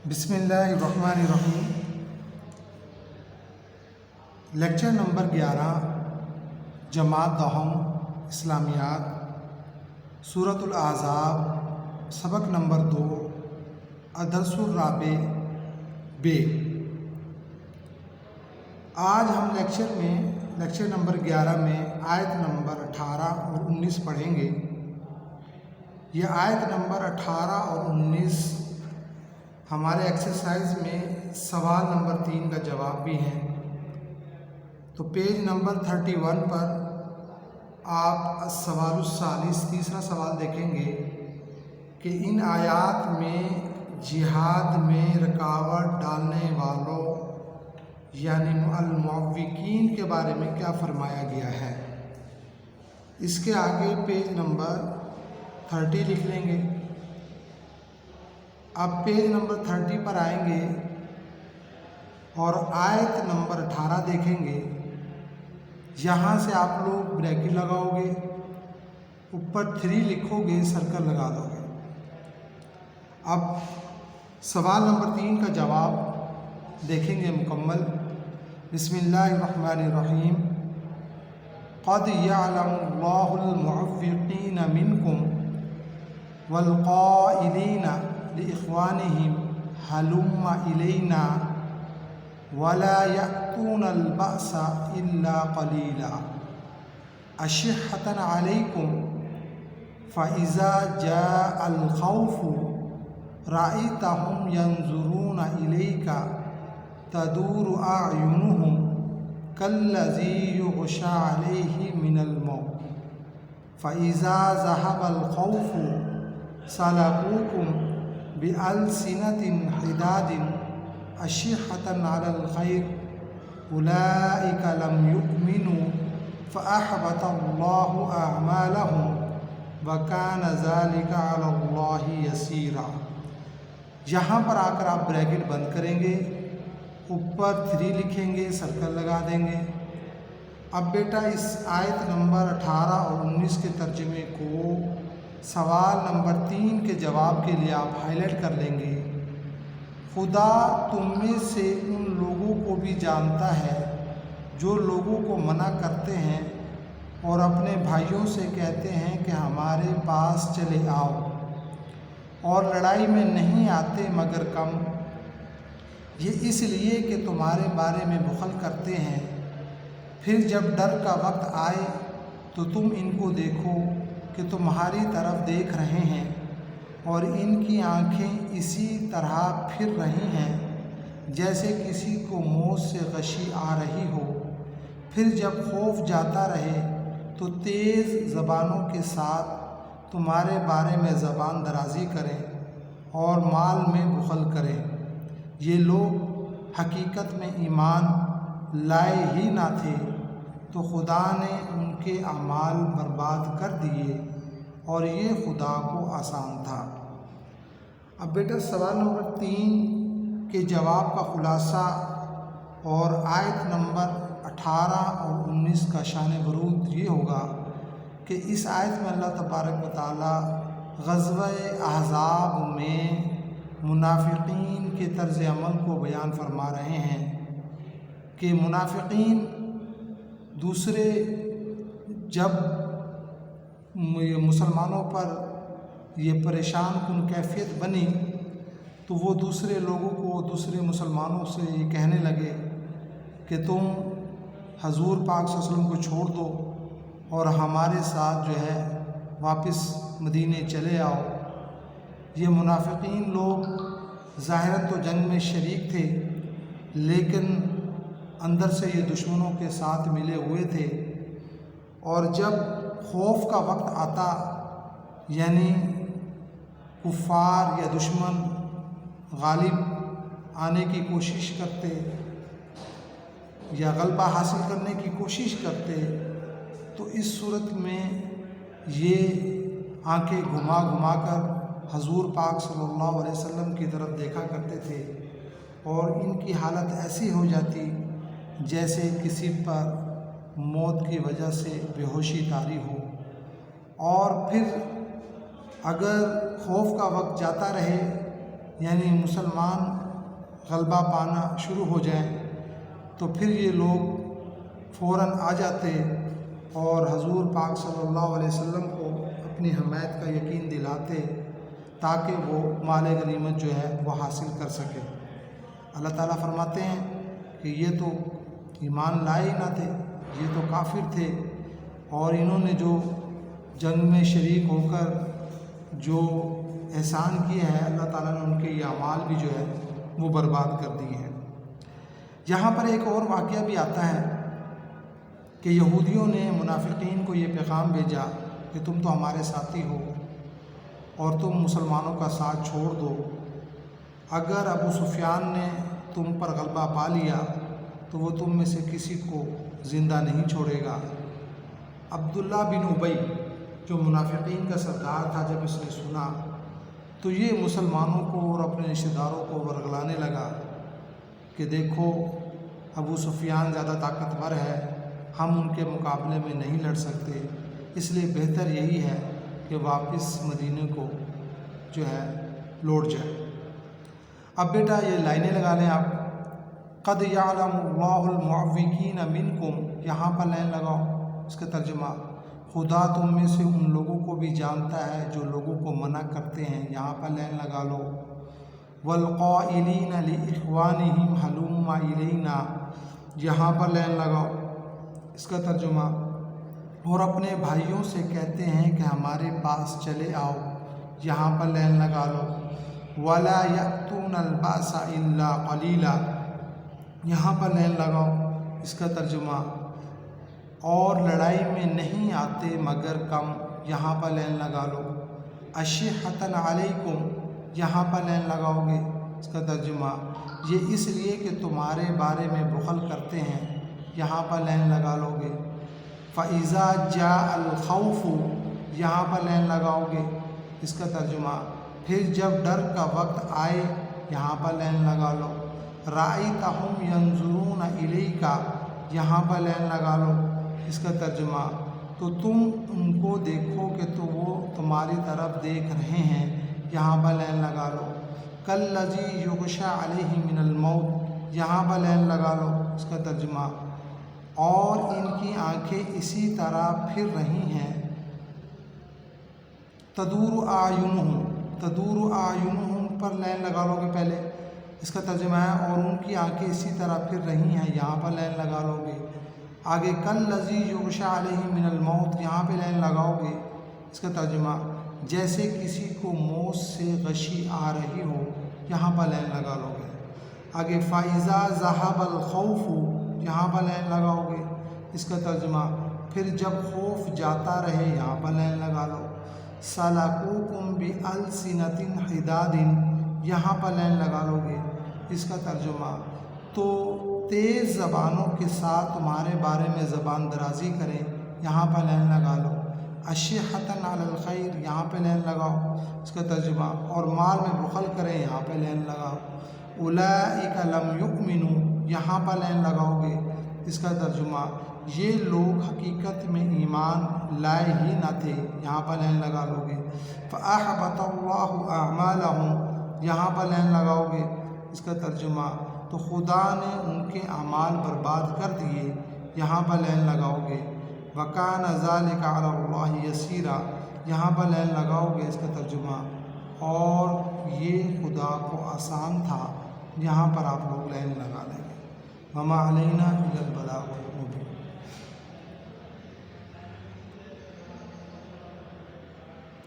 بسم اللہ الرحمن الرحیم۔ لیکچر نمبر 11، جماعت دہم اسلامیات، سورۃ الاحزاب، سبق نمبر 2، الدرس الرابع بے۔ آج ہم لیکچر نمبر 11 میں آیت نمبر 18 اور 19 پڑھیں گے۔ یہ آیت نمبر 18 اور 19 ہمارے ایکسرسائز میں سوال نمبر 3 کا جواب بھی ہیں۔ تو پیج نمبر 31 پر آپ السوال الثالث تیسرا سوال دیکھیں گے کہ ان آیات میں جہاد میں رکاوٹ ڈالنے والوں یعنی المعوقین کے بارے میں کیا فرمایا گیا ہے۔ اس کے آگے پیج نمبر 30 لکھ لیں گے۔ اب پیج نمبر 30 پر آئیں گے اور آیت نمبر 18 دیکھیں گے۔ یہاں سے آپ لوگ بریکٹ لگاؤ گے، اوپر 3 لکھو گے، سرکل لگا دو گے۔ اب سوال نمبر 3 کا جواب دیکھیں گے مکمل۔ بسم اللہ الرحمن الرحیم۔ قد یعلم اللہ المعوقین منکم والقائلین لإخوانهم هلم إلينا ولا يأتون البأس إلا قليلا أشحة عليكم فإذا جاء الخوف رأيتهم ينظرون إليك تدور أعينهم كالذي يغشى عليه من الموت فإذا ذهب الخوف سلقوكم بألسنة حداد أشحة على الخير أولئك لم يؤمنوا فأحبط الله أعمالهم وكان ذلك على الله يسيرا۔ یہاں پر آ کر آپ بریکٹ بند کریں گے، اوپر 3 لکھیں گے، سرکل لگا دیں گے۔ اب بیٹا اس آیت نمبر 18 اور 19 کے ترجمے کو سوال نمبر 3 کے جواب کے لیے آپ ہائی لائٹ کر لیں گے۔ خدا تم میں سے ان لوگوں کو بھی جانتا ہے جو لوگوں کو منع کرتے ہیں اور اپنے بھائیوں سے کہتے ہیں کہ ہمارے پاس چلے آؤ، اور لڑائی میں نہیں آتے مگر کم، یہ اس لیے کہ تمہارے بارے میں بخل کرتے ہیں۔ پھر جب ڈر کا وقت آئے تو تم ان کو دیکھو کہ تمہاری طرف دیکھ رہے ہیں اور ان کی آنکھیں اسی طرح پھر رہی ہیں جیسے کسی کو موت سے غشی آ رہی ہو۔ پھر جب خوف جاتا رہے تو تیز زبانوں کے ساتھ تمہارے بارے میں زبان درازی کریں اور مال میں بخل کریں۔ یہ لوگ حقیقت میں ایمان لائے ہی نہ تھے تو خدا نے ان کے اعمال برباد کر دیے اور یہ خدا کو آسان تھا۔ اب بیٹا سوال نمبر 3 کے جواب کا خلاصہ اور آیت نمبر 18 اور 19 کا شان ورود یہ ہوگا کہ اس آیت میں اللہ تبارک و تعالی غزوہ احزاب میں منافقین کے طرز عمل کو بیان فرما رہے ہیں کہ منافقین دوسرے جب مسلمانوں پر یہ پریشان کن کیفیت بنی تو وہ دوسرے لوگوں کو، دوسرے مسلمانوں سے یہ کہنے لگے کہ تم حضور پاک صلی اللہ علیہ وسلم کو چھوڑ دو اور ہمارے ساتھ جو ہے واپس مدینے چلے آؤ۔ یہ منافقین لوگ ظاہراً تو جنگ میں شریک تھے لیکن اندر سے یہ دشمنوں کے ساتھ ملے ہوئے تھے، اور جب خوف کا وقت آتا یعنی کفار یا دشمن غالب آنے کی کوشش کرتے یا غلبہ حاصل کرنے کی کوشش کرتے تو اس صورت میں یہ آنکھیں گھما گھما کر حضور پاک صلی اللہ علیہ وسلم کی طرف دیکھا کرتے تھے اور ان کی حالت ایسی ہو جاتی جیسے کسی پر موت کی وجہ سے بے ہوشی طاری ہو۔ اور پھر اگر خوف کا وقت جاتا رہے یعنی مسلمان غلبہ پانا شروع ہو جائیں تو پھر یہ لوگ فوراً آ جاتے اور حضور پاک صلی اللہ علیہ وسلم کو اپنی حمایت کا یقین دلاتے تاکہ وہ مال غنیمت جو ہے وہ حاصل کر سکے۔ اللہ تعالیٰ فرماتے ہیں کہ یہ تو ایمان لائے ہی نہ تھے، یہ تو کافر تھے، اور انہوں نے جو جنگ میں شریک ہو کر جو احسان کیا ہے اللہ تعالیٰ نے ان کے یہ اعمال بھی جو ہے وہ برباد کر دیے ہیں۔ یہاں پر ایک اور واقعہ بھی آتا ہے کہ یہودیوں نے منافقین کو یہ پیغام بھیجا کہ تم تو ہمارے ساتھی ہو اور تم مسلمانوں کا ساتھ چھوڑ دو، اگر ابو سفیان نے تم پر غلبہ پا لیا تو وہ تم میں سے کسی کو زندہ نہیں چھوڑے گا۔ عبداللہ بن ابی جو منافقین کا سردار تھا، جب اس نے سنا تو یہ مسلمانوں کو اور اپنے رشتہ داروں کو ورغلانے لگا کہ دیکھو ابو سفیان زیادہ طاقتور ہے، ہم ان کے مقابلے میں نہیں لڑ سکتے، اس لیے بہتر یہی ہے کہ واپس مدینے کو جو ہے لوٹ جائے۔ اب بیٹا یہ لائنیں لگا لیں آپ، قد یعلم اللہ المعوقین منکم، یہاں پر لائن لگاؤ، اس کا ترجمہ خدا تم میں سے ان لوگوں کو بھی جانتا ہے جو لوگوں کو منع کرتے ہیں، یہاں پر لائن لگا لو، والقائلین لاخوانہم ہلم الینا، یہاں پر لائن لگاؤ، اس کا ترجمہ اور اپنے بھائیوں سے کہتے ہیں کہ ہمارے پاس چلے آؤ، یہاں پر لائن لگا لو، ولا یأتون الباس الا قلیلا، یہاں پر لائن لگاؤ، اس کا ترجمہ اور لڑائی میں نہیں آتے مگر کم، یہاں پر لائن لگا لو، اشحۃ علیکم، یہاں پر لائن لگاؤ گے، اس کا ترجمہ یہ اس لیے کہ تمہارے بارے میں بخل کرتے ہیں، یہاں پر لائن لگا لو گے، فَإِذَا جَاءَ الْخَوْفُ، یہاں پر لائن لگاؤ گے، اس کا ترجمہ پھر جب ڈر کا وقت آئے، یہاں پر لائن لگا لو، رَأَيْتَهُمْ يَنْظُرُونَ إِلَيْكَ، یہاں پر لائن لگا لو، اس کا ترجمہ تو تم ان کو دیکھو کہ تو وہ تمہاری طرف دیکھ رہے ہیں، یہاں پر لائن لگا لو، کالذی یغشی علیہ من الموت، یہاں پر لائن لگا لو، اس کا ترجمہ اور ان کی آنکھیں اسی طرح پھر رہی ہیں، تدور اعینہم پر لائن لگا لو گے پہلے، اس کا ترجمہ ہے اور ان کی آنکھیں اسی طرح پھر رہی ہیں، یہاں پر لائن لگا لو گے، آگے کالذی یغشی علیہ من الموت، یہاں پہ لائن لگاؤ گے، اس کا ترجمہ جیسے کسی کو موت سے غشی آ رہی ہو، یہاں پر لائن لگا لو گے، آگے فَإِذَا ذَهَبَ الْخَوْفُ، یہاں پر لائن لگاؤ گے، اس کا ترجمہ پھر جب خوف جاتا رہے، یہاں پر لائن لگا لو، سَلَكُوكُمْ بِأَلْسِنَةٍ حِدَادٍ، یہاں پر لائن لگا لو گے، اس کا ترجمہ تو تیز زبانوں کے ساتھ تمہارے بارے میں زبان درازی کریں، یہاں پر لائن لگا لو، اشحۃ علی الخیر، یہاں پہ لائن لگاؤ، اس کا ترجمہ اور مال میں بخل کریں، یہاں پہ لائن لگاؤ، اولئک لم یؤمنوا، یہاں پر لائن لگاؤ گے، اس کا ترجمہ یہ لوگ حقیقت میں ایمان لائے ہی نہ تھے، یہاں پر لائن لگا لو گے، فأحبط اللہ اعمالہم، یہاں پر لائن لگاؤ گے، اس کا ترجمہ تو خدا نے ان کے اعمال برباد کر دیے، یہاں پر لائن لگاؤ گے، وَكَانَ ذَلِكَ عَلَى اللَّهِ يَسِيرًا، یہاں پر لائن لگاؤ گے، اس کا ترجمہ اور یہ خدا کو آسان تھا، یہاں پر آپ لوگ لائن لگا لیں گے، وَمَا عَلَيْنَا إِلَّا الْبَلَاغُ۔